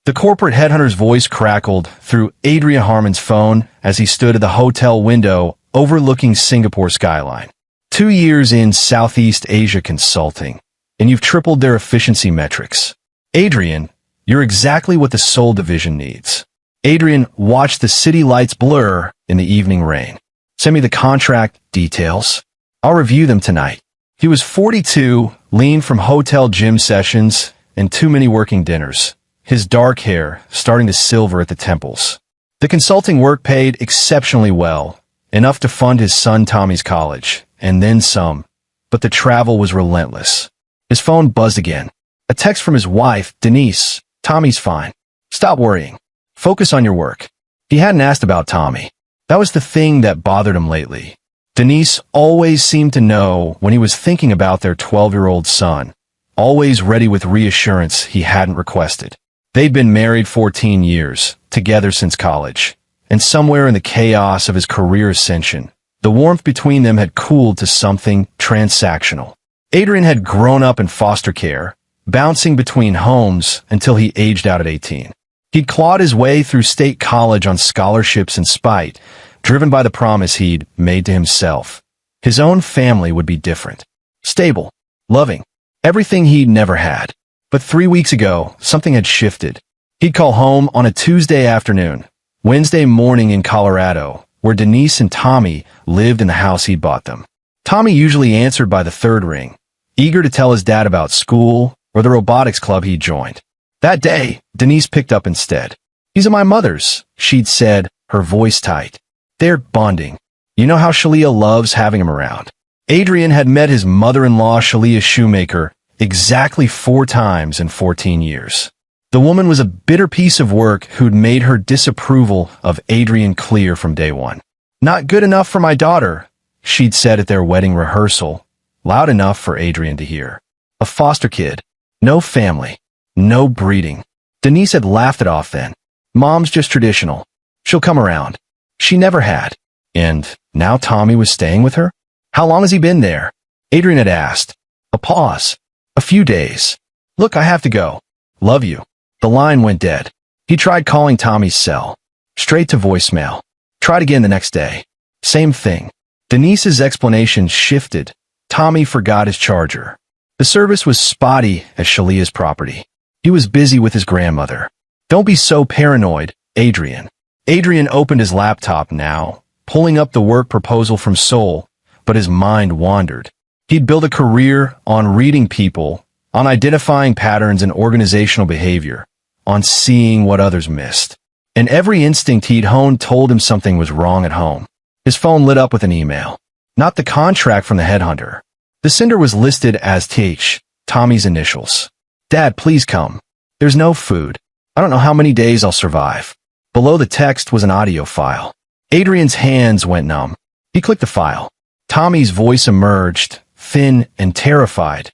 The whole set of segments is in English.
The corporate headhunter's voice crackled through Adrian Harmon's phone as he stood at the hotel window overlooking Singapore skyline. 2 years in Southeast Asia consulting, and you've tripled their efficiency metrics. Adrian, you're exactly what the Seoul division needs. Adrian watched the city lights blur in the evening rain. Send me the contract details. I'll review them tonight. He was 42, lean from hotel gym sessions and too many working dinners, his dark hair starting to silver at the temples. The consulting work paid exceptionally well, enough to fund his son Tommy's college, and then some, but the travel was relentless. His phone buzzed again. A text from his wife, Denise. Tommy's fine. Stop worrying. Focus on your work. He hadn't asked about Tommy. That was the thing that bothered him lately. Denise always seemed to know when he was thinking about their 12-year-old son, always ready with reassurance he hadn't requested. They'd been married 14 years, together since college, and somewhere in the chaos of his career ascension, the warmth between them had cooled to something transactional. Adrian had grown up in foster care, bouncing between homes until he aged out at 18. He'd clawed his way through state college on scholarships and spite, driven by the promise he'd made to himself. His own family would be different. Stable. Loving. Everything he'd never had. But 3 weeks ago, something had shifted. He'd call home on a Tuesday afternoon, Wednesday morning in Colorado, where Denise and Tommy lived in the house he'd bought them. Tommy usually answered by the third ring, eager to tell his dad about school or the robotics club he'd joined. That day, Denise picked up instead. "He's at my mother's," she'd said, her voice tight. "They're bonding. You know how Shalia loves having him around." Adrian had met his mother-in-law, Shalia Shoemaker, exactly 4 times in 14 years. The woman was a bitter piece of work who'd made her disapproval of Adrian clear from day one. "Not good enough for my daughter," she'd said at their wedding rehearsal, loud enough for Adrian to hear. "A foster kid. No family. No breeding." Denise had laughed it off then. "Mom's just traditional. She'll come around." She never had. And now Tommy was staying with her? "How long has he been there?" Adrian had asked. A pause. "A few days. Look, I have to go. Love you." The line went dead. He tried calling Tommy's cell. Straight to voicemail. Tried again the next day. Same thing. Denise's explanation shifted. Tommy forgot his charger. The service was spotty as Shalia's property. He was busy with his grandmother. "Don't be so paranoid, Adrian." Adrian opened his laptop now, pulling up the work proposal from Seoul, but his mind wandered. He'd built a career on reading people, on identifying patterns in organizational behavior, on seeing what others missed. And every instinct he'd honed told him something was wrong at home. His phone lit up with an email. Not the contract from the headhunter. The sender was listed as TH, Tommy's initials. "Dad, please come. There's no food. I don't know how many days I'll survive." Below the text was an audio file. Adrian's hands went numb. He clicked the file. Tommy's voice emerged, thin and terrified.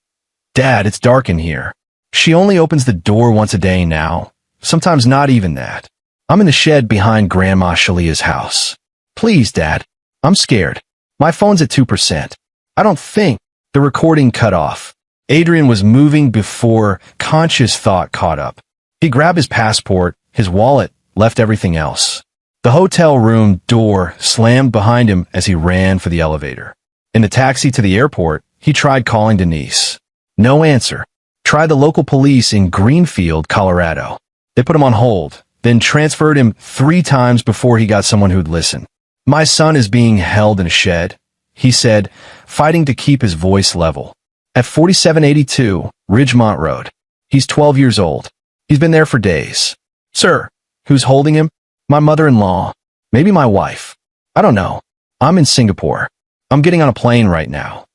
"Dad, it's dark in here. She only opens the door once a day now. Sometimes not even that. I'm in the shed behind Grandma Shalia's house. Please, Dad. I'm scared. My phone's at 2%. I don't think." The recording cut off. Adrian was moving before conscious thought caught up. He grabbed his passport, his wallet, left everything else. The hotel room door slammed behind him as he ran for the elevator. In the taxi to the airport, he tried calling Denise. No answer. Tried the local police in Greenfield, Colorado. They put him on hold, then transferred him 3 times before he got someone who'd listen. "My son is being held in a shed," he said, fighting to keep his voice level. "At 4782 Ridgemont Road. He's 12 years old. He's been there for days." "Sir, who's holding him?" "My mother-in-law. Maybe my wife. I don't know. I'm in Singapore. I'm getting on a plane right now.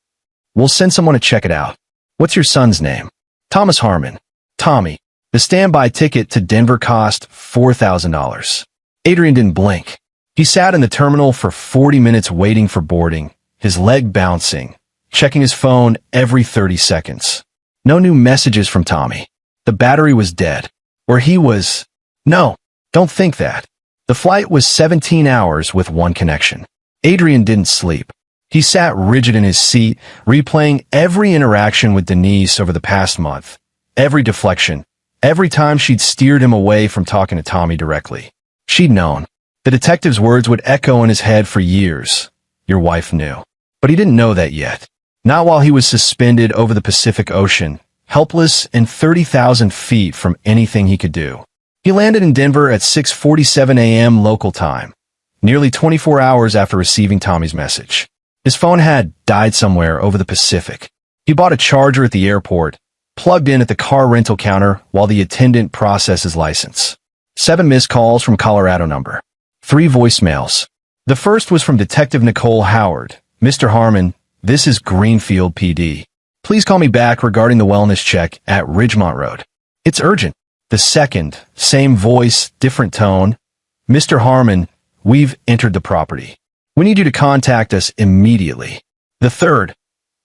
We'll send someone to check it out." "What's your son's name?" "Thomas Harmon." "Tommy." The standby ticket to Denver cost $4,000. Adrian didn't blink. He sat in the terminal for 40 minutes waiting for boarding, his leg bouncing, checking his phone every 30 seconds. No new messages from Tommy. The battery was dead. Or he was... No, don't think that. The flight was 17 hours with one connection. Adrian didn't sleep. He sat rigid in his seat, replaying every interaction with Denise over the past month, every deflection, Every time she'd steered him away from talking to Tommy directly. She'd known. The detective's words would echo in his head for years. Your wife knew. But he didn't know that yet. Not while he was suspended over the Pacific Ocean, helpless and 30,000 feet from anything he could do. He landed in Denver at 6:47 a.m. local time, nearly 24 hours after receiving Tommy's message. His phone had died somewhere over the Pacific. He bought a charger at the airport, plugged in at the car rental counter while the attendant processed his license. 7 missed calls from Colorado number. 3 voicemails. The first was from Detective Nicole Howard. Mr. Harmon, this is Greenfield PD. Please call me back regarding the wellness check at Ridgemont Road. It's urgent. The second, same voice, different tone. Mr. Harmon, we've entered the property. We need you to contact us immediately. The third,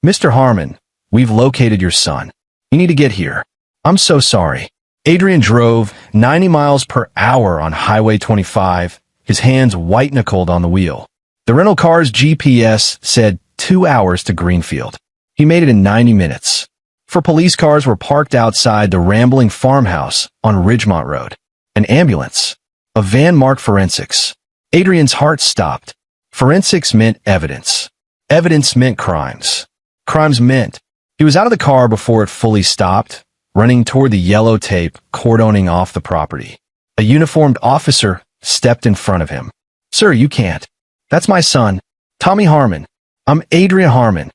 Mr. Harmon, we've located your son. You need to get here. I'm so sorry. Adrian drove 90 miles per hour on Highway 25, his hands white-knuckled on the wheel. The rental car's GPS said 2 hours to Greenfield. He made it in 90 minutes. 4 police cars were parked outside the rambling farmhouse on Ridgemont Road. An ambulance. A van marked forensics. Adrian's heart stopped. Forensics meant evidence. Evidence meant crimes. Crimes meant he was out of the car before it fully stopped, running toward the yellow tape cordoning off the property. A uniformed officer stepped in front of him. Sir, you can't. That's my son, Tommy Harmon. I'm Adrian Harmon.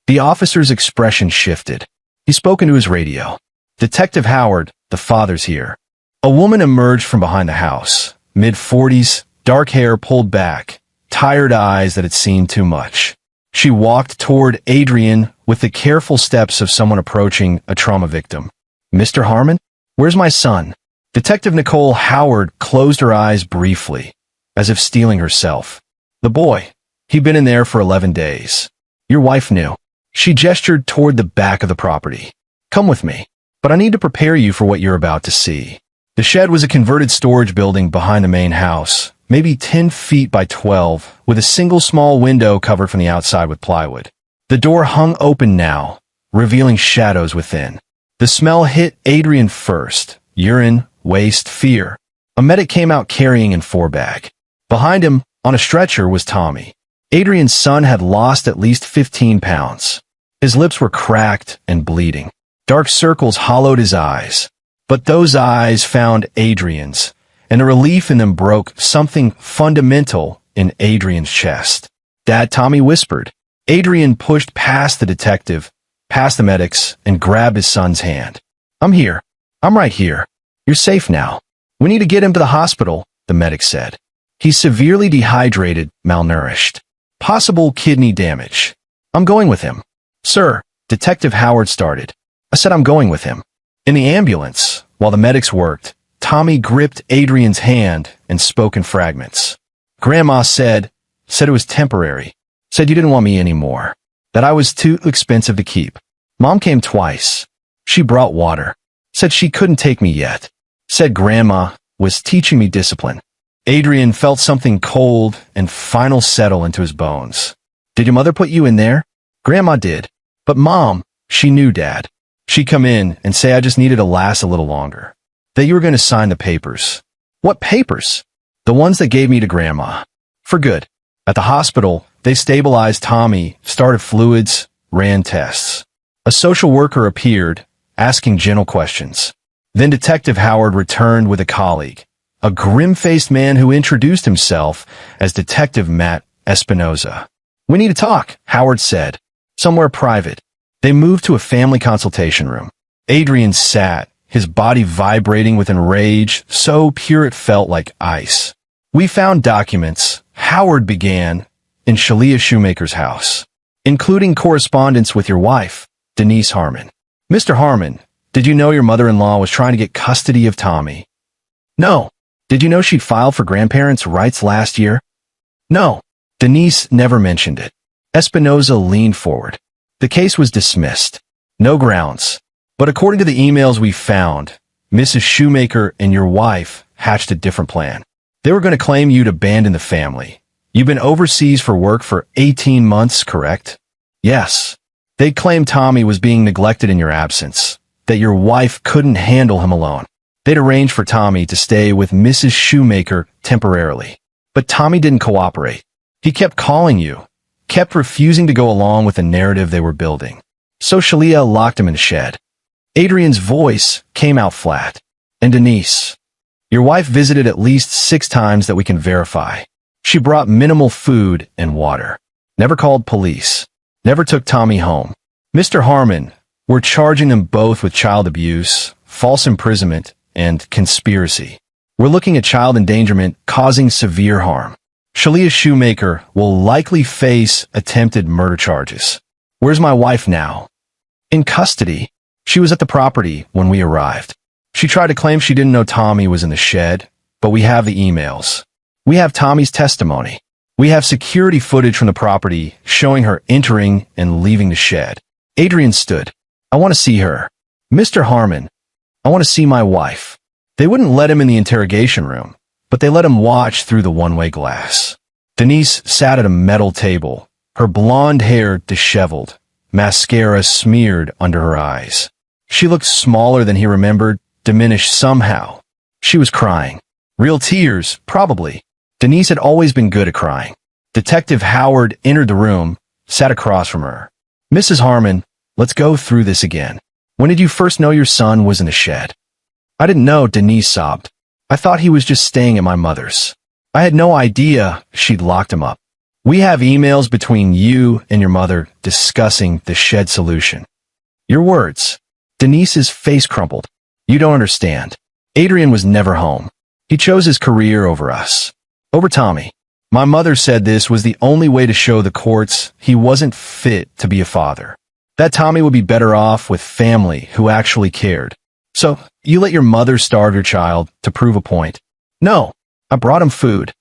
The officer's expression shifted. He spoke into his radio. Detective Howard, the father's here. A woman emerged from behind the house. Mid-40s, dark hair pulled back, tired eyes that had seen too much. She walked toward Adrian with the careful steps of someone approaching a trauma victim. Mr. Harmon? Where's my son? Detective Nicole Howard closed her eyes briefly, as if steeling herself. The boy. He'd been in there for 11 days. Your wife knew. She gestured toward the back of the property. Come with me. But I need to prepare you for what you're about to see. The shed was a converted storage building behind the main house, maybe 10 feet by 12, with a single small window covered from the outside with plywood. The door hung open now, revealing shadows within. The smell hit Adrian first. Urine, waste, fear. A medic came out carrying an 4-bag. Behind him, on a stretcher, was Tommy. Adrian's son had lost at least 15 pounds. His lips were cracked and bleeding. Dark circles hollowed his eyes. But those eyes found Adrian's, and a relief in them broke something fundamental in Adrian's chest. Dad, Tommy whispered. Adrian pushed past the detective, past the medics, and grabbed his son's hand. I'm here. I'm right here. You're safe now. We need to get him to the hospital, the medic said. He's severely dehydrated, malnourished. Possible kidney damage. I'm going with him. Sir, Detective Howard started. I said I'm going with him. In the ambulance, while the medics worked, Tommy gripped Adrian's hand and spoke in fragments. Grandma said it was temporary. Said you didn't want me anymore. That I was too expensive to keep. Mom came twice. She brought water. Said she couldn't take me yet. Said Grandma was teaching me discipline. Adrian felt something cold and final settle into his bones. Did your mother put you in there? Grandma did. But Mom, she knew Dad. She'd come in and say I just needed to last a little longer. That you were going to sign the papers. What papers? The ones that gave me to Grandma. For good. At the hospital, they stabilized Tommy, started fluids, ran tests. A social worker appeared, asking gentle questions. Then Detective Howard returned with a colleague, a grim-faced man who introduced himself as Detective Matt Espinoza. We need to talk, Howard said. Somewhere private. They moved to a family consultation room. Adrian sat, his body vibrating with enrage, so pure it felt like ice. We found documents, Howard began, in Shalia Shoemaker's house, including correspondence with your wife, Denise Harmon. Mr. Harmon, did you know your mother-in-law was trying to get custody of Tommy? No. Did you know she'd filed for grandparents' rights last year? No. Denise never mentioned it. Espinoza leaned forward. The case was dismissed. No grounds. But according to the emails we found, Mrs. Shoemaker and your wife hatched a different plan. They were going to claim you'd abandoned the family. You've been overseas for work for 18 months, correct? Yes. They claimed Tommy was being neglected in your absence. that your wife couldn't handle him alone. They'd arranged for Tommy to stay with Mrs. Shoemaker temporarily. But Tommy didn't cooperate. He kept calling you, kept refusing to go along with the narrative they were building. So Shalia locked him in a shed. Adrian's voice came out flat. And Denise, your wife visited at least 6 times that we can verify. She brought minimal food and water. Never called police. Never took Tommy home. Mr. Harmon, we're charging them both with child abuse, false imprisonment, and conspiracy. We're looking at child endangerment causing severe harm. Shalia Shoemaker will likely face attempted murder charges. Where's my wife now? In custody. She was at the property when we arrived. She tried to claim she didn't know Tommy was in the shed, but we have the emails. We have Tommy's testimony. We have security footage from the property showing her entering and leaving the shed. Adrian stood. I want to see her. Mr. Harmon, I want to see my wife. They wouldn't let him in the interrogation room, but they let him watch through the one-way glass. Denise sat at a metal table, her blonde hair disheveled, mascara smeared under her eyes. She looked smaller than he remembered, diminished somehow. She was crying. Real tears, probably. Denise had always been good at crying. Detective Howard entered the room, sat across from her. Mrs. Harmon, let's go through this again. When did you first know your son was in the shed? I didn't know, Denise sobbed. I thought he was just staying at my mother's. I had no idea she'd locked him up. We have emails between you and your mother discussing the shed solution. Your words. Denise's face crumpled. You don't understand. Adrian was never home. He chose his career over us. Over Tommy. My mother said this was the only way to show the courts he wasn't fit to be a father. That Tommy would be better off with family who actually cared. So, you let your mother starve your child to prove a point. No, I brought him food.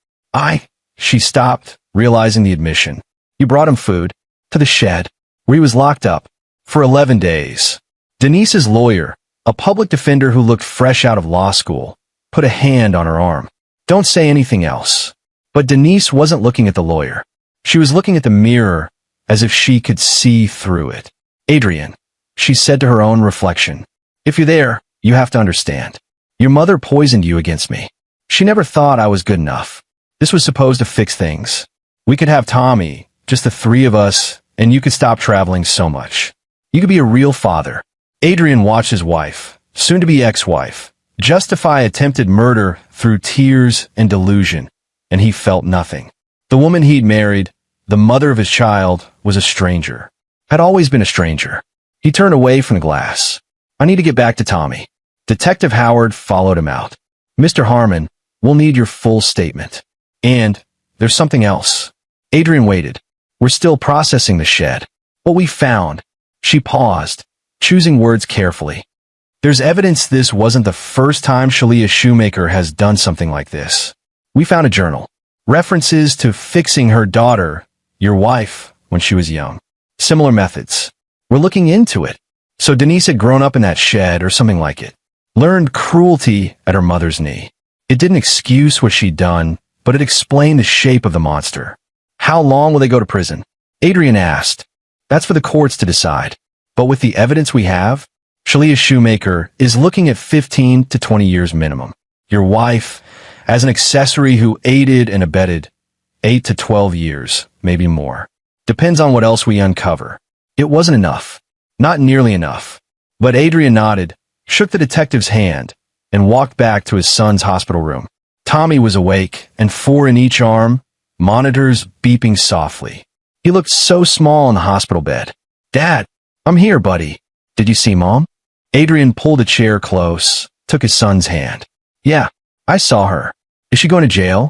She stopped, realizing the admission. You brought him food to the shed, where he was locked up for 11 days. Denise's lawyer, a public defender who looked fresh out of law school, put a hand on her arm. Don't say anything else. But Denise wasn't looking at the lawyer. She was looking at the mirror as if she could see through it. Adrian, she said to her own reflection, if you're there, you have to understand. Your mother poisoned you against me. She never thought I was good enough. This was supposed to fix things. We could have Tommy, just the 3 of us, and you could stop traveling so much. You could be a real father. Adrian watched his wife, soon-to-be ex-wife, justify attempted murder through tears and delusion, and he felt nothing. The woman he'd married, the mother of his child, was a stranger. Had always been a stranger. He turned away from the glass. I need to get back to Tommy. Detective Howard followed him out. Mr. Harmon, we'll need your full statement. And there's something else. Adrian waited. We're still processing the shed. What we found. She paused, choosing words carefully. There's evidence this wasn't the first time Shalia Shoemaker has done something like this. We found a journal. References to fixing her daughter, your wife, when she was young. Similar methods. We're looking into it. So Denise had grown up in that shed or something like it. Learned cruelty at her mother's knee. It didn't excuse what she'd done, but it explained the shape of the monster. How long will they go to prison? Adrian asked. That's for the courts to decide. But with the evidence we have, Shalia Shoemaker is looking at 15 to 20 years minimum. Your wife, as an accessory who aided and abetted, 8 to 12 years, maybe more. Depends on what else we uncover. It wasn't enough. Not nearly enough. But Adrian nodded, shook the detective's hand, and walked back to his son's hospital room. Tommy was awake, and 4 in each arm, monitors beeping softly. He looked so small on the hospital bed. Dad, I'm here, buddy. Did you see Mom? Adrian pulled a chair close, took his son's hand. Yeah, I saw her. Is she going to jail?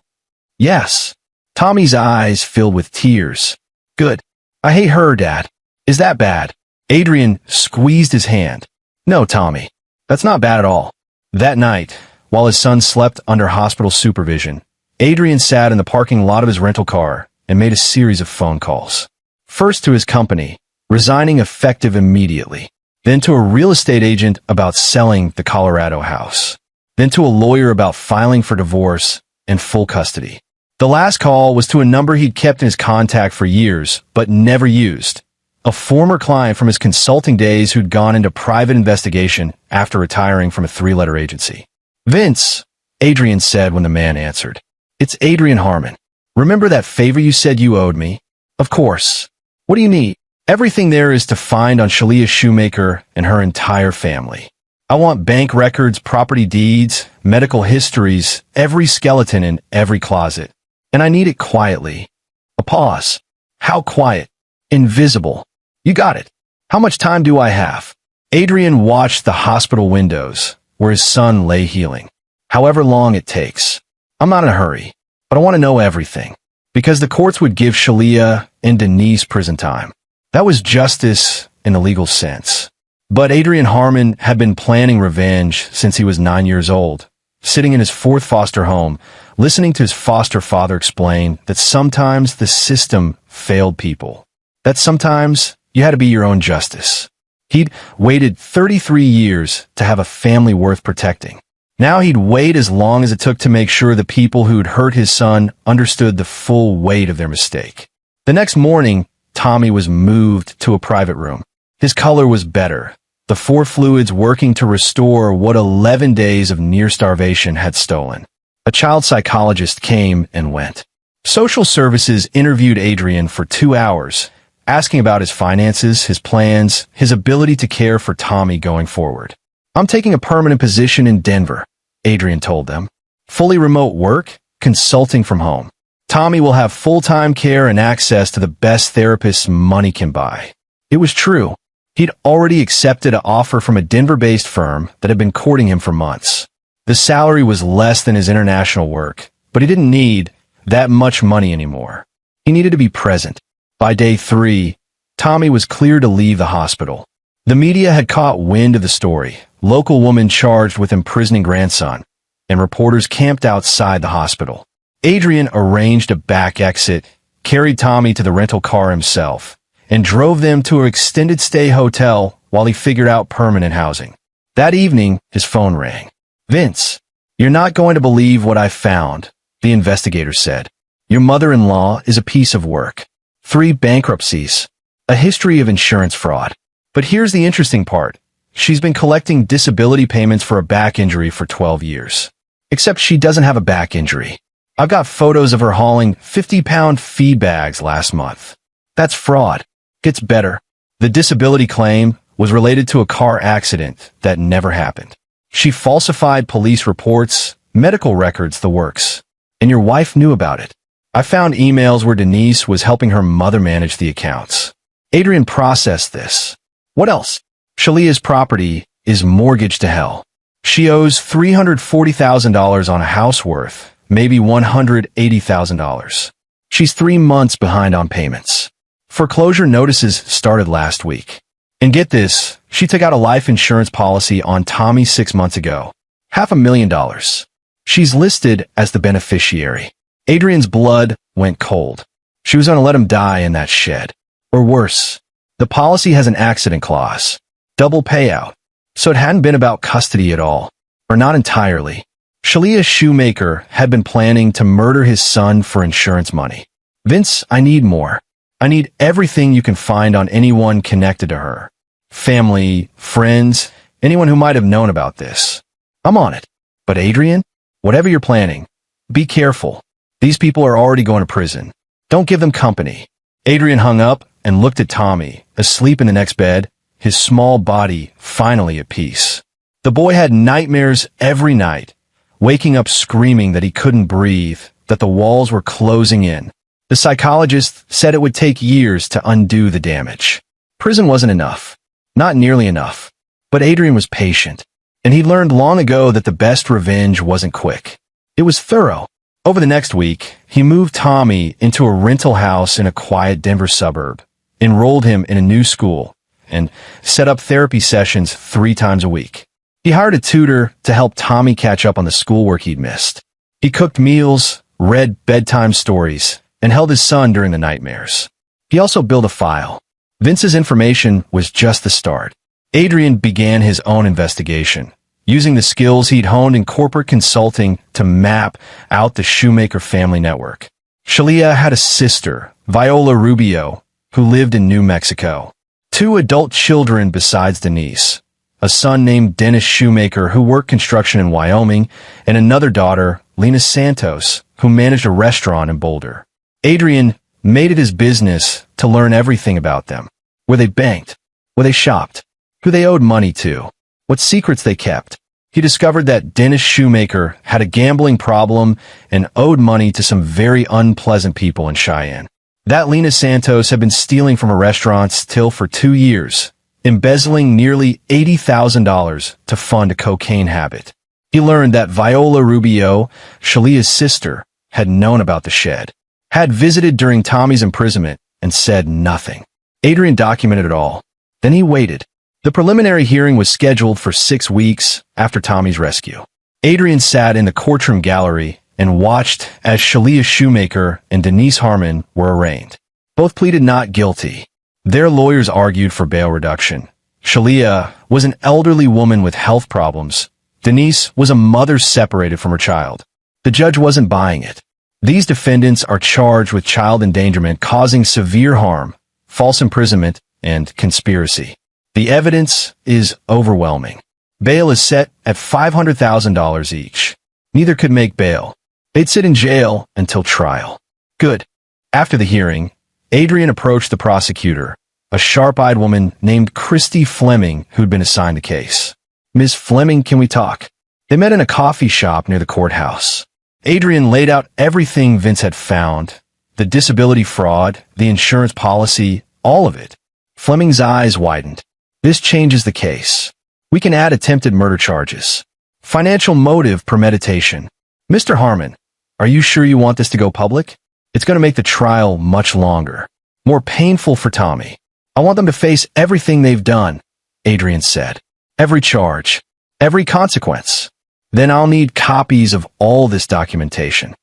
Yes. Tommy's eyes filled with tears. Good. I hate her, Dad. Is that bad? Adrian squeezed his hand. No, Tommy. That's not bad at all. That night, while his son slept under hospital supervision, Adrian sat in the parking lot of his rental car and made a series of phone calls. First to his company, resigning effective immediately. Then to a real estate agent about selling the Colorado house. Then to a lawyer about filing for divorce and full custody. The last call was to a number he'd kept in his contact for years, but never used. a former client from his consulting days who'd gone into private investigation after retiring from a three-letter agency. "Vince," Adrian said when the man answered. "It's Adrian Harmon. Remember that favor you said you owed me?" "Of course. What do you need?" "Everything there is to find on Shalia Shoemaker and her entire family. I want bank records, property deeds, medical histories, every skeleton in every closet. And I need it quietly." A pause. "How quiet?" "Invisible." "You got it. How much time do I have?" Adrian watched the hospital windows, where his son lay healing. "However long it takes. I'm not in a hurry, but I want to know everything. Because the courts would give Shalia and Denise prison time. That was justice in the legal sense. But Adrian Harmon had been planning revenge since he was 9 years old, sitting in his fourth foster home, listening to his foster father explain that sometimes the system failed people, that sometimes you had to be your own justice. He'd waited 33 years to have a family worth protecting. Now he'd wait as long as it took to make sure the people who'd hurt his son understood the full weight of their mistake. The next morning, Tommy was moved to a private room. His color was better, the four fluids working to restore what 11 days of near starvation had stolen. A child psychologist came and went. Social services interviewed Adrian for 2 hours, asking about his finances, his plans, his ability to care for Tommy going forward. "I'm taking a permanent position in Denver," Adrian told them. "Fully remote work, consulting from home. Tommy will have full-time care and access to the best therapists money can buy." It was true. He'd already accepted an offer from a Denver-based firm that had been courting him for months. The salary was less than his international work, but he didn't need that much money anymore. He needed to be present. By day 3, Tommy was cleared to leave the hospital. The media had caught wind of the story, local woman charged with imprisoning grandson, and reporters camped outside the hospital. Adrian arranged a back exit, carried Tommy to the rental car himself, and drove them to an extended stay hotel while he figured out permanent housing. That evening, his phone rang. "Vince, you're not going to believe what I found," the investigator said. "Your mother-in-law is a piece of work. 3 bankruptcies, a history of insurance fraud. But here's the interesting part. She's been collecting disability payments for a back injury for 12 years. Except she doesn't have a back injury. I've got photos of her hauling 50-pound feed bags last month. That's fraud. Gets better. The disability claim was related to a car accident that never happened. She falsified police reports, medical records, the works. And your wife knew about it. I found emails where Denise was helping her mother manage the accounts." Adrian processed this. What else? Shalia's property is mortgaged to hell. She owes $340,000 on a house worth maybe $180,000. She's 3 months behind on payments. Foreclosure notices started last week. And get this, she took out a life insurance policy on Tommy 6 months ago. $500,000. She's listed as the beneficiary. Adrian's blood went cold. She was going to let him die in that shed. Or worse, the policy has an accident clause. Double payout. So it hadn't been about custody at all. Or not entirely. Shalia Shoemaker had been planning to murder his son for insurance money. "Vince, I need more. I need everything you can find on anyone connected to her. Family, friends, anyone who might have known about this. I'm on it. But Adrian, whatever you're planning, be careful. These people are already going to prison. Don't give them company." Adrian hung up and looked at Tommy, asleep in the next bed, his small body finally at peace. The boy had nightmares every night, waking up screaming that he couldn't breathe, that the walls were closing in. The psychologist said it would take years to undo the damage. Prison wasn't enough. Not nearly enough. But Adrian was patient, and he learned long ago that the best revenge wasn't quick. It was thorough. Over the next week, he moved Tommy into a rental house in a quiet Denver suburb, enrolled him in a new school, and set up therapy sessions 3 times a week. He hired a tutor to help Tommy catch up on the schoolwork he'd missed. He cooked meals, read bedtime stories, and held his son during the nightmares. He also built a file. Vince's information was just the start. Adrian began his own investigation, using the skills he'd honed in corporate consulting to map out the Shoemaker family network. Shalia had a sister, Viola Rubio, who lived in New Mexico. 2 adult children besides Denise, a son named Dennis Shoemaker who worked construction in Wyoming, and another daughter, Lena Santos, who managed a restaurant in Boulder. Adrian made it his business to learn everything about them: where they banked, where they shopped, who they owed money to, what secrets they kept. He discovered that Dennis Shoemaker had a gambling problem and owed money to some very unpleasant people in Cheyenne. That Lena Santos had been stealing from a restaurant's till for 2 years, embezzling nearly $80,000 to fund a cocaine habit. He learned that Viola Rubio, Shalia's sister, had known about the shed, had visited during Tommy's imprisonment, and said nothing. Adrian documented it all. Then he waited. The preliminary hearing was scheduled for 6 weeks after Tommy's rescue. Adrian sat in the courtroom gallery and watched as Shalia Shoemaker and Denise Harmon were arraigned. Both pleaded not guilty. Their lawyers argued for bail reduction. Shalia was an elderly woman with health problems. Denise was a mother separated from her child. The judge wasn't buying it. These defendants are charged with child endangerment causing severe harm, false imprisonment, and conspiracy. The evidence is overwhelming. Bail is set at $500,000 each. Neither could make bail. They'd sit in jail until trial. Good. After the hearing, Adrian approached the prosecutor, a sharp-eyed woman named Christy Fleming who'd been assigned the case. "Ms. Fleming, can we talk?" They met in a coffee shop near the courthouse. Adrian laid out everything Vince had found: the disability fraud, the insurance policy, all of it. Fleming's eyes widened. "This changes the case. We can add attempted murder charges. Financial motive premeditation. Mr. Harmon, are you sure you want this to go public? It's going to make the trial much longer, more painful for Tommy. I want them to face everything they've done," Adrian said. "Every charge, every consequence. Then I'll need copies of all this documentation."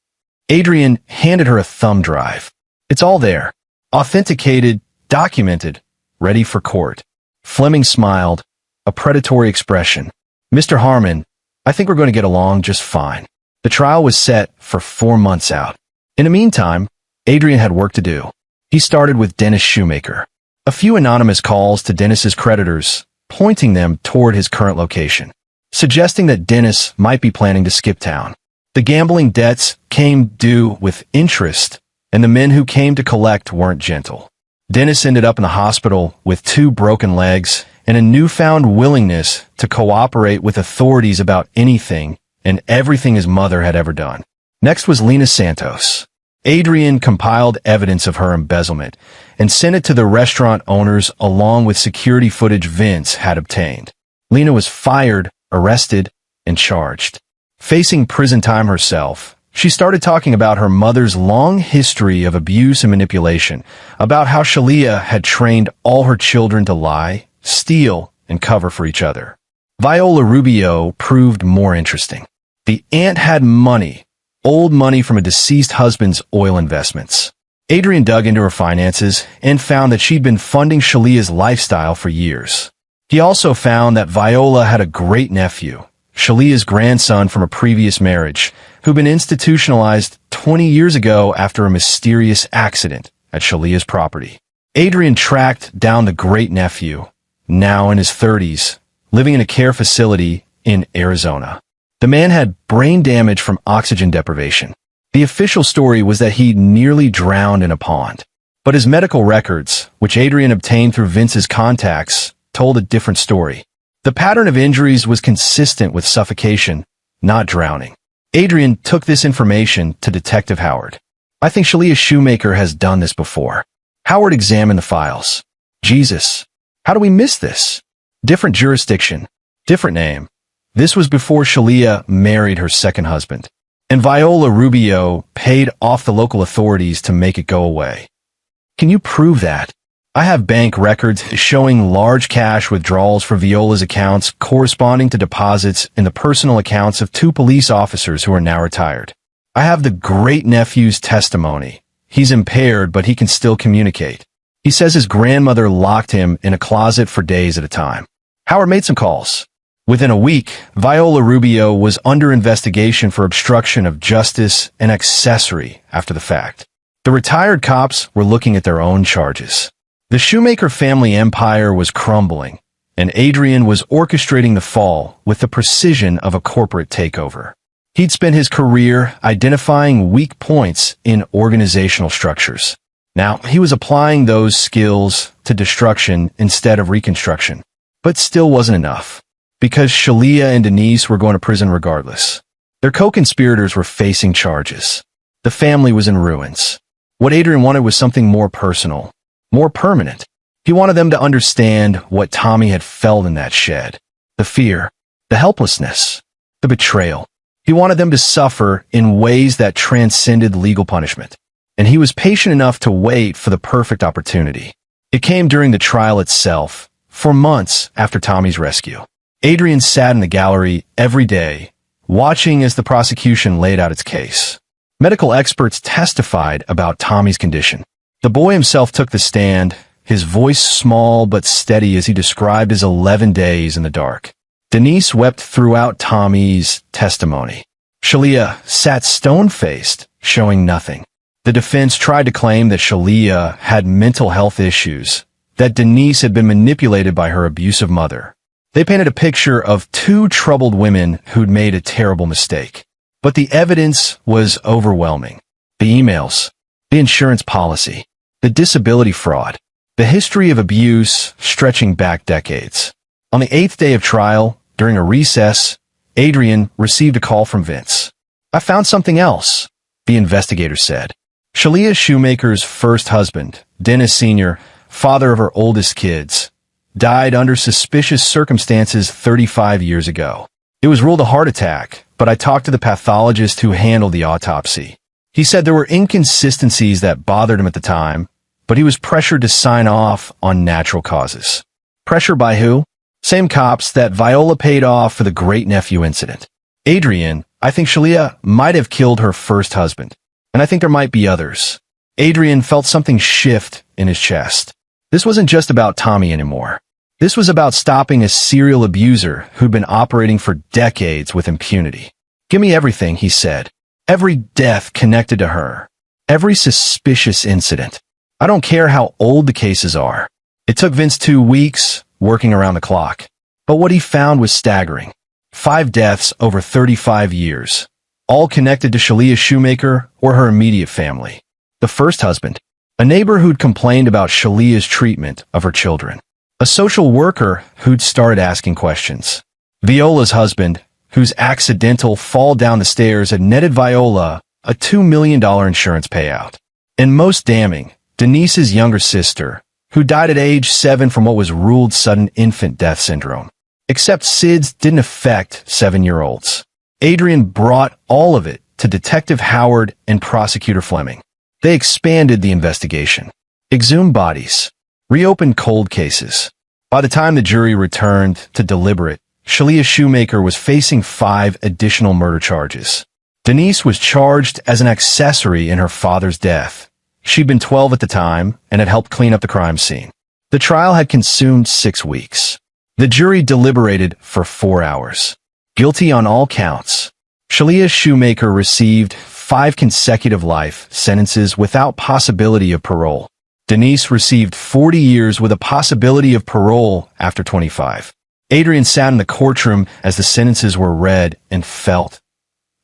Adrian handed her a thumb drive. "It's all there. Authenticated, documented, ready for court." Fleming smiled, a predatory expression. "Mr. Harmon, I think we're going to get along just fine." The trial was set for 4 months out. In the meantime, Adrian had work to do. He started with Dennis Shoemaker. A few anonymous calls to Dennis's creditors, pointing them toward his current location, suggesting that Dennis might be planning to skip town. The gambling debts came due with interest, and the men who came to collect weren't gentle. Dennis ended up in the hospital with 2 broken legs and a newfound willingness to cooperate with authorities about anything and everything his mother had ever done. Next was Lena Santos. Adrian compiled evidence of her embezzlement and sent it to the restaurant owners along with security footage Vince had obtained. Lena was fired, arrested, and charged. Facing prison time herself, she started talking about her mother's long history of abuse and manipulation, about how Shalia had trained all her children to lie, steal, and cover for each other. Viola Rubio proved more interesting. The aunt had money, old money from a deceased husband's oil investments. Adrian dug into her finances and found that she'd been funding Shalia's lifestyle for years. He also found that Viola had a great nephew, Shalia's grandson from a previous marriage, who'd been institutionalized 20 years ago after a mysterious accident at Shalia's property. Adrian tracked down the great-nephew, now in his 30s, living in a care facility in Arizona. The man had brain damage from oxygen deprivation. The official story was that he nearly drowned in a pond. But his medical records, which Adrian obtained through Vince's contacts, told a different story. The pattern of injuries was consistent with suffocation, not drowning. Adrian took this information to Detective Howard. "I think Shalia Shoemaker has done this before." Howard examined the files. "Jesus, how do we miss this? Different jurisdiction, different name. This was before Shalia married her second husband. And Viola Rubio paid off the local authorities to make it go away." "Can you prove that?" "I have bank records showing large cash withdrawals for Viola's accounts corresponding to deposits in the personal accounts of 2 police officers who are now retired. I have the great-nephew's testimony. He's impaired, but he can still communicate. He says his grandmother locked him in a closet for days at a time." Howard made some calls. Within a week, Viola Rubio was under investigation for obstruction of justice and accessory after the fact. The retired cops were looking at their own charges. The Shoemaker family empire was crumbling, and Adrian was orchestrating the fall with the precision of a corporate takeover. He'd spent his career identifying weak points in organizational structures. Now, he was applying those skills to destruction instead of reconstruction. But still wasn't enough, because Shalia and Denise were going to prison regardless. Their co-conspirators were facing charges. The family was in ruins. What Adrian wanted was something more personal, more permanent. He wanted them to understand what Tommy had felt in that shed. The fear, the helplessness, the betrayal. He wanted them to suffer in ways that transcended legal punishment. And he was patient enough to wait for the perfect opportunity. It came during the trial itself, for months after Tommy's rescue. Adrian sat in the gallery every day, watching as the prosecution laid out its case. Medical experts testified about Tommy's condition. The boy himself took the stand, his voice small but steady as he described his 11 days in the dark. Denise wept throughout Tommy's testimony. Shalia sat stone-faced, showing nothing. The defense tried to claim that Shalia had mental health issues, that Denise had been manipulated by her abusive mother. They painted a picture of two troubled women who'd made a terrible mistake. But the evidence was overwhelming. The emails, the insurance policy, the disability fraud, the history of abuse stretching back decades. On the 8th day of trial, during a recess, Adrian received a call from Vince. "I found something else," the investigator said. Shalia Shoemaker's first husband, Dennis Sr., father of her oldest kids, died under suspicious circumstances 35 years ago. It was ruled a heart attack, but I talked to the pathologist who handled the autopsy. He said there were inconsistencies that bothered him at the time, but he was pressured to sign off on natural causes. Pressure by who? Same cops that Viola paid off for the great-nephew incident. Adrian, I think Shalia might have killed her first husband, and I think there might be others. Adrian felt something shift in his chest. This wasn't just about Tommy anymore. This was about stopping a serial abuser who'd been operating for decades with impunity. "Give me everything," he said. "Every death connected to her. Every suspicious incident. I don't care how old the cases are." It took Vince 2 weeks, working around the clock. But what he found was staggering. 5 deaths over 35 years, all connected to Shalia Shoemaker or her immediate family. The first husband, a neighbor who'd complained about Shalia's treatment of her children. A social worker who'd started asking questions. Viola's husband, whose accidental fall down the stairs had netted Viola a $2 million insurance payout. And most damning, Denise's younger sister, who died at age 7 from what was ruled sudden infant death syndrome. Except SIDS didn't affect 7-year-olds. Adrian brought all of it to Detective Howard and Prosecutor Fleming. They expanded the investigation, exhumed bodies, reopened cold cases. By the time the jury returned to deliberate, Shalia Shoemaker was facing 5 additional murder charges. Denise was charged as an accessory in her father's death. She'd been 12 at the time and had helped clean up the crime scene. The trial had consumed 6 weeks. The jury deliberated for 4 hours. Guilty on all counts. Shalia Shoemaker received 5 consecutive life sentences without possibility of parole. Denise received 40 years with a possibility of parole after 25. Adrian sat in the courtroom as the sentences were read and felt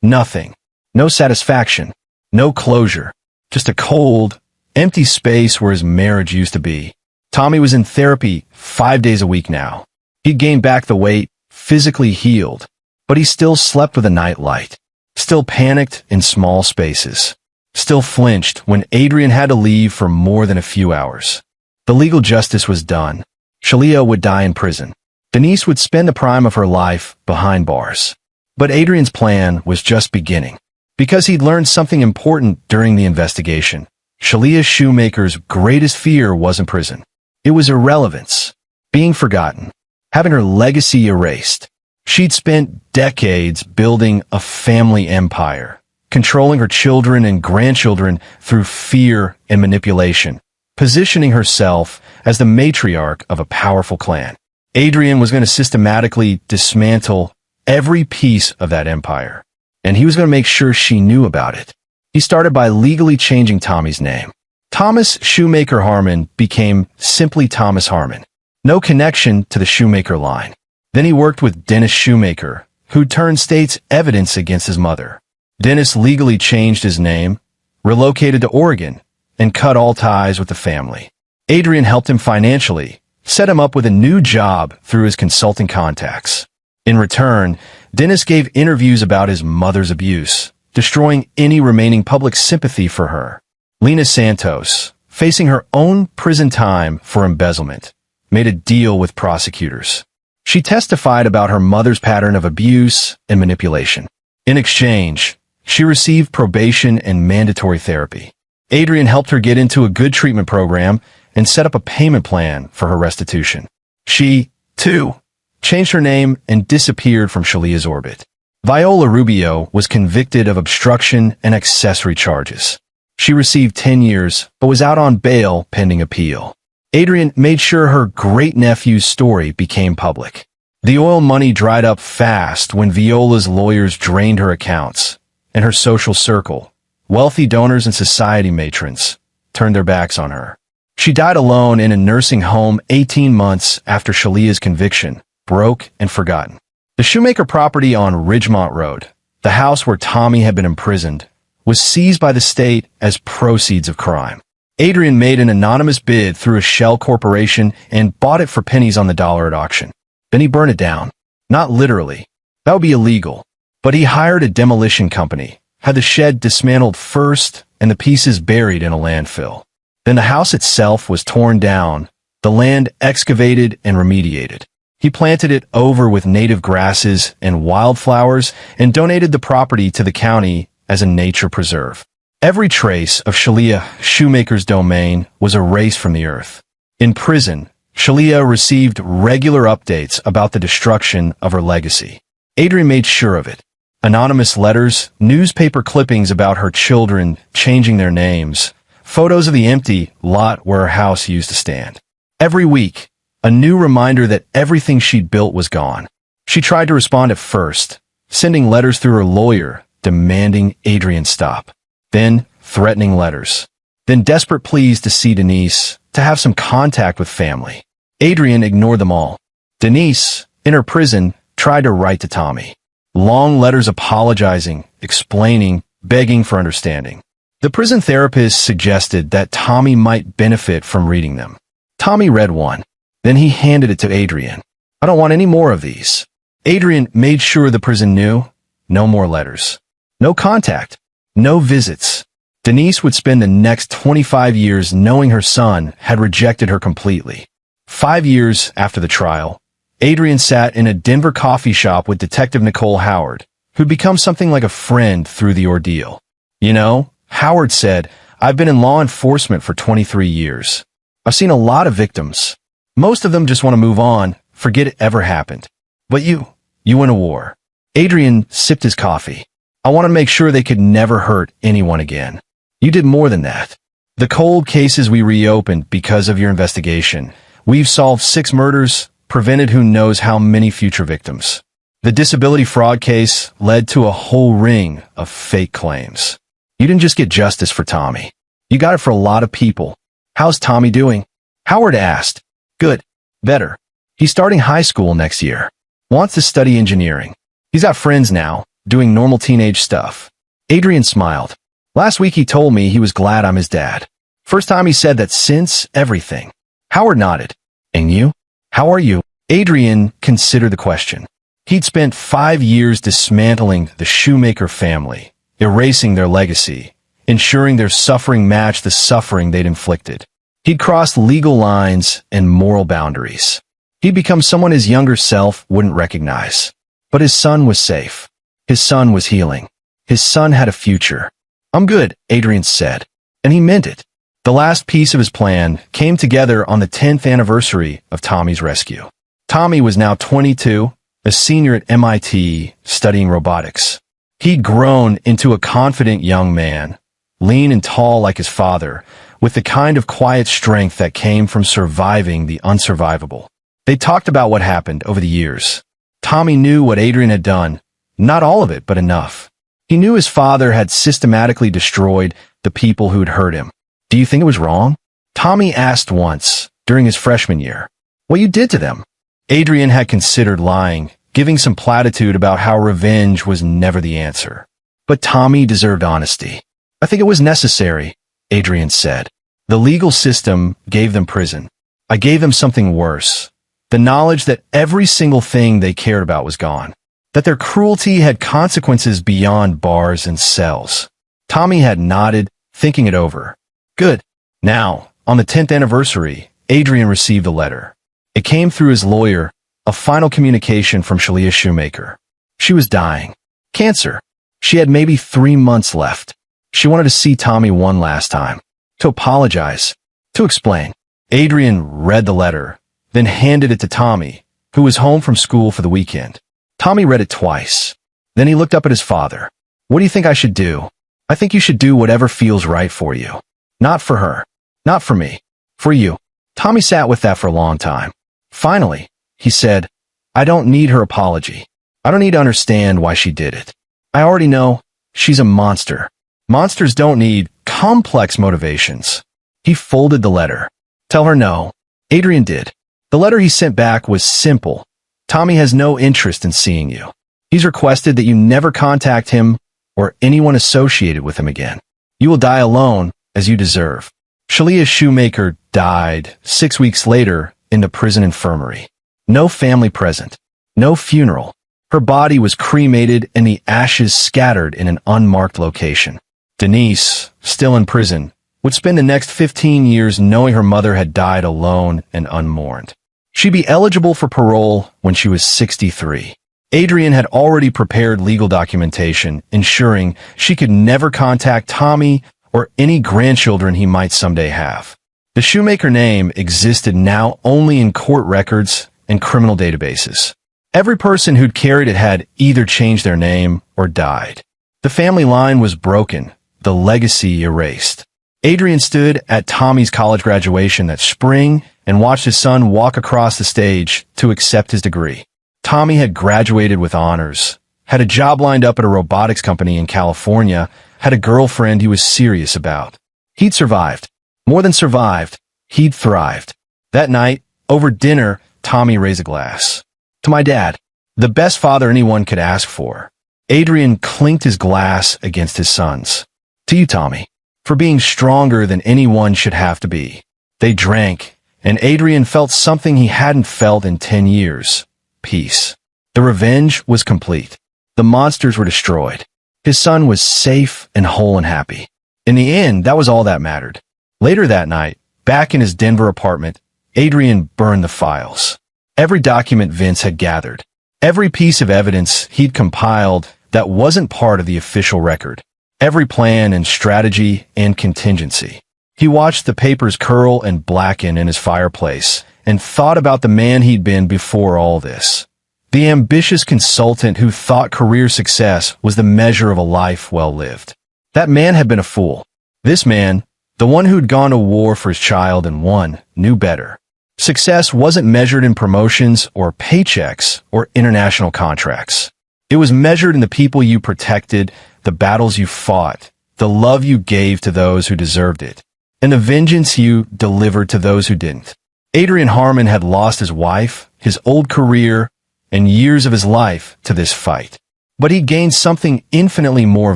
nothing. No satisfaction. No closure. Just a cold, empty space where his marriage used to be. Tommy was in therapy 5 days a week now. He'd gained back the weight, physically healed, but he still slept with a nightlight. Still panicked in small spaces. Still flinched when Adrian had to leave for more than a few hours. The legal justice was done. Shalia would die in prison. Denise would spend the prime of her life behind bars. But Adrian's plan was just beginning. Because he'd learned something important during the investigation. Shalia Shoemaker's greatest fear wasn't prison. It was irrelevance. Being forgotten. Having her legacy erased. She'd spent decades building a family empire, controlling her children and grandchildren through fear and manipulation, positioning herself as the matriarch of a powerful clan. Adrian was going to systematically dismantle every piece of that empire, and he was going to make sure she knew about it. He started by legally changing Tommy's name. Thomas Shoemaker Harmon became simply Thomas Harmon. No connection to the Shoemaker line. Then he worked with Dennis Shoemaker, who turned state's evidence against his mother. Dennis legally changed his name, relocated to Oregon, and cut all ties with the family. Adrian helped him financially, set him up with a new job through his consulting contacts. In return, Dennis gave interviews about his mother's abuse, destroying any remaining public sympathy for her. Lena Santos, facing her own prison time for embezzlement, made a deal with prosecutors. She testified about her mother's pattern of abuse and manipulation. In exchange, she received probation and mandatory therapy. Adrian helped her get into a good treatment program and set up a payment plan for her restitution. She, too, changed her name and disappeared from Shalia's orbit. Viola Rubio was convicted of obstruction and accessory charges. She received 10 years, but was out on bail pending appeal. Adrian made sure her great-nephew's story became public. The oil money dried up fast when Viola's lawyers drained her accounts, and her social circle, wealthy donors and society matrons, turned their backs on her. She died alone in a nursing home 18 months after Shalia's conviction, broke and forgotten. The Shoemaker property on Ridgemont Road, the house where Tommy had been imprisoned, was seized by the state as proceeds of crime. Adrian made an anonymous bid through a shell corporation and bought it for pennies on the dollar at auction. Then he burned it down. Not literally. That would be illegal. But he hired a demolition company, had the shed dismantled first and the pieces buried in a landfill. Then the house itself was torn down, the land excavated and remediated. He planted it over with native grasses and wildflowers and donated the property to the county as a nature preserve. Every trace of Shalia Shoemaker's domain was erased from the earth. In prison, Shalia received regular updates about the destruction of her legacy. Adrian made sure of it. Anonymous letters, newspaper clippings about her children changing their names, photos of the empty lot where her house used to stand. Every week, a new reminder that everything she'd built was gone. She tried to respond at first, sending letters through her lawyer demanding Adrian stop. Then threatening letters. Then desperate pleas to see Denise, to have some contact with family. Adrian ignored them all. Denise, in her prison, tried to write to Tommy. Long letters apologizing, explaining, begging for understanding. The prison therapist suggested that Tommy might benefit from reading them. Tommy read one. Then he handed it to Adrian. I don't want any more of these. Adrian made sure the prison knew. No more letters. No contact. No visits. Denise would spend the next 25 years knowing her son had rejected her completely. 5 years after the trial, Adrian sat in a Denver coffee shop with Detective Nicole Howard, who'd become something like a friend through the ordeal. You know, Howard said, I've been in law enforcement for 23 years. I've seen a lot of victims. Most of them just want to move on, forget it ever happened. But you went to war. Adrian sipped his coffee. I want to make sure they could never hurt anyone again. You did more than that. The cold cases we reopened because of your investigation. We've solved 6 murders, prevented who knows how many future victims. The disability fraud case led to a whole ring of fake claims. You didn't just get justice for Tommy. You got it for a lot of people. How's Tommy doing? Howard asked. Good. Better. He's starting high school next year. Wants to study engineering. He's got friends now, doing normal teenage stuff. Adrian smiled. Last week he told me he was glad I'm his dad. First time he said that since everything. Howard nodded. And you? How are you? Adrian considered the question. He'd spent 5 years dismantling the Shoemaker family, erasing their legacy, ensuring their suffering matched the suffering they'd inflicted. He'd crossed legal lines and moral boundaries. He'd become someone his younger self wouldn't recognize. But his son was safe. His son was healing. His son had a future. I'm good, Adrian said. And he meant it. The last piece of his plan came together on the 10th anniversary of Tommy's rescue. Tommy was now 22, a senior at MIT, studying robotics. He'd grown into a confident young man, lean and tall like his father, with the kind of quiet strength that came from surviving the unsurvivable. They talked about what happened over the years. Tommy knew what Adrian had done, not all of it, but enough. He knew his father had systematically destroyed the people who'd hurt him. Do you think it was wrong? Tommy asked once, during his freshman year. What you did to them? Adrian had considered lying, giving some platitude about how revenge was never the answer. But Tommy deserved honesty. I think it was necessary, Adrian said. The legal system gave them prison. I gave them something worse. The knowledge that every single thing they cared about was gone. That their cruelty had consequences beyond bars and cells. Tommy had nodded, thinking it over. Good. Now, on the 10th anniversary, Adrian received a letter. It came through his lawyer, a final communication from Shalia Shoemaker. She was dying. Cancer. She had maybe 3 months left. She wanted to see Tommy one last time. To apologize. To explain. Adrian read the letter, then handed it to Tommy, who was home from school for the weekend. Tommy read it twice. Then he looked up at his father. What do you think I should do? I think you should do whatever feels right for you. Not for her. Not for me. For you. Tommy sat with that for a long time. Finally, he said, I don't need her apology. I don't need to understand why she did it. I already know she's a monster. Monsters don't need complex motivations. He folded the letter. Tell her no. Adrian did. The letter he sent back was simple. Tommy has no interest in seeing you. He's requested that you never contact him or anyone associated with him again. You will die alone, as you deserve. Shalia Shoemaker died 6 weeks later in the prison infirmary. No family present. No funeral. Her body was cremated and the ashes scattered in an unmarked location. Denise, still in prison, would spend the next 15 years knowing her mother had died alone and unmourned. She'd be eligible for parole when she was 63. Adrian had already prepared legal documentation, ensuring she could never contact Tommy or any grandchildren he might someday have. The Shoemaker name existed now only in court records and criminal databases. Every person who'd carried it had either changed their name or died. The family line was broken, the legacy erased. Adrian stood at Tommy's college graduation that spring and watched his son walk across the stage to accept his degree. Tommy had graduated with honors, had a job lined up at a robotics company in California, had a girlfriend he was serious about. He'd survived. More than survived, he'd thrived. That night, over dinner, Tommy raised a glass. To my dad, the best father anyone could ask for. Adrian clinked his glass against his son's. To you, Tommy, for being stronger than anyone should have to be. They drank, and Adrian felt something he hadn't felt in 10 years. Peace. The revenge was complete. The monsters were destroyed. His son was safe and whole and happy. In the end, that was all that mattered. Later that night, back in his Denver apartment, Adrian burned the files. Every document Vince had gathered. Every piece of evidence he'd compiled that wasn't part of the official record. Every plan and strategy and contingency. He watched the papers curl and blacken in his fireplace and thought about the man he'd been before all this. The ambitious consultant who thought career success was the measure of a life well lived. That man had been a fool. This man, the one who'd gone to war for his child and won, knew better. Success wasn't measured in promotions or paychecks or international contracts. It was measured in the people you protected, the battles you fought, the love you gave to those who deserved it, and the vengeance you delivered to those who didn't. Adrian Harmon had lost his wife, his old career, and years of his life to this fight. But he gained something infinitely more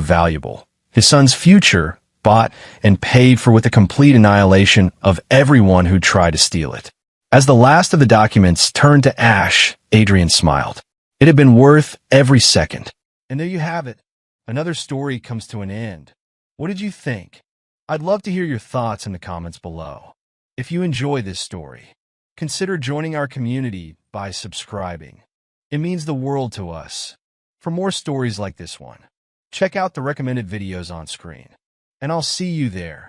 valuable, his son's future, bought and paid for with the complete annihilation of everyone who tried to steal it. As the last of the documents turned to ash, Adrian smiled. It had been worth every second. And there you have it. Another story comes to an end. What did you think? I'd love to hear your thoughts in the comments below. If you enjoy this story, consider joining our community by subscribing. It means the world to us. For more stories like this one, check out the recommended videos on screen. And I'll see you there.